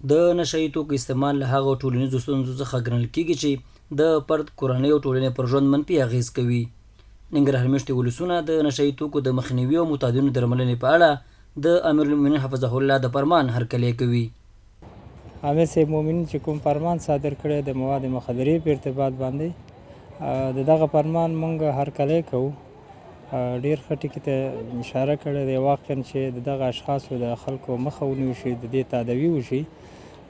د نشه یي توکو استعمال له هغو ټولنیزو ستونزو څخه ګڼل کېږي چې د فرد، کورنۍ او ټولنې پر ژوند منفي اغېز کوي. ننګرهار میشتې ولسونه د نشه یي توکو د مخنیوي او متعددینو درملنې په اړه د امیرالمؤمنین حفظه الله د فرمان هرکلی کوي. امیر صاحب مومنین چې کوم فرمان صادر کړی د مواد مخدرې په ارتباط باندې د دغه فرمان موږ هرکلی کوو. ډېر ښه ټکي ته اشاره کړې ده، واقعا چې د دغه اشخاصو د خلکو مخه ونیول شي، د دې تاداوي وشي.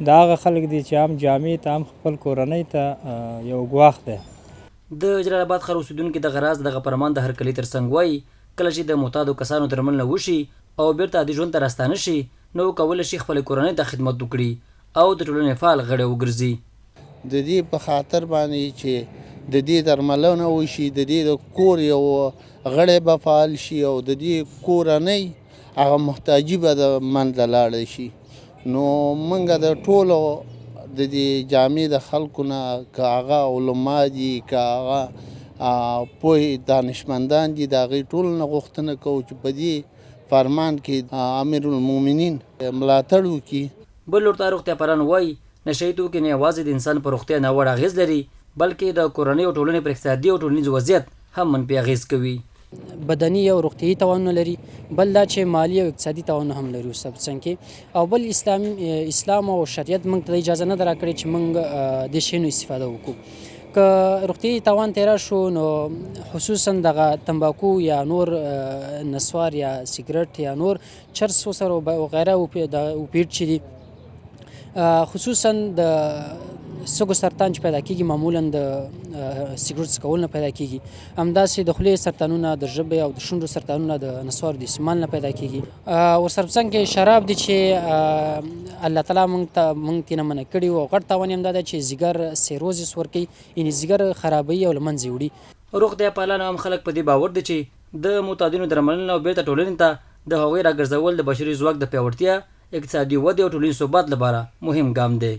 دا هغه خلک دي چې هم جامع ته هم خپل کورنۍ ته یو ګواښ دی. د جلال آباد ښار اوسېدونکي دغه راز دغه فرمان د هرکلي ترڅنګ وایي کله چې د معتادو کسانو درملنه وشي او بیرته عادي ژوند ته راستانه شي، نو کولی شي خپلې کورنۍ ته خدمت وکړي او د ټولنې فعال غړی وګرځي. د دې په خاطر باندې چې د دې درملنه وشي، د دې د کور یو غړی به فعال شي او د دې کورنۍ هغه محتاجي به د منځه لاړه شي. نو موږ د ټولو د دې جامع د خلکو نه، که هغه علما دي، که هغه پوهې دانشمندان دي، د هغوی ټولو نه غوښتنه کوو چې په دې فرمان کې امیرالمؤمنین ملاتړ وکړي. بل لور ته روغتیا پالان وایي نشه یي توکي نه یوازې د انسان پر روغتیا ناوړه اغېز لري، بلکې د کورنۍ او ټولنې پر اقتصادي او ټولنیز وضعیت هم منفي اغېز کوي. بدني او روغتیایي تاوانونه لري، بل دا چې مالی او اقتصادي تاوانونه هم لري څنګ کې. او بل اسلام او شریعت موږ ته اجازه نه ده راکړې چې موږ د شیانو استفاده وکړو. که روغتیایي تاوان ته راشو نو خصوصا دغه تنباکو یا نور نسوار یا سیګرټ یا نور چرس وسره وغیره اوپیډ چې دي، خصوصا د سږو سرطان چې پیدا کېږي معمولا د سیګرټ څکول نه پیدا کېږي. همداسې د خولې سرطانونه، د ژبې او د شونډو سرطانونه د نسوارو د استعمال نه پیدا کېږي. ورسره په څنګ کې شراب دي چې الله تعالی موږ ته نه منع کړي وو. غټ تاوان یې هم دا دی چې ځیګر سیروزس ورکوي، یعنې ځیګر خرابوي او له منځه وړي. روغتیا پالانو هم خلک په دې باور دي چې د معتادینو درملنه او بیرته ټولنې ته د هغوی راګرځول د بشري ځواک د پیاوړتیا، اقتصادي ودې او ټولنیز ثبات لپاره مهم ګام دی.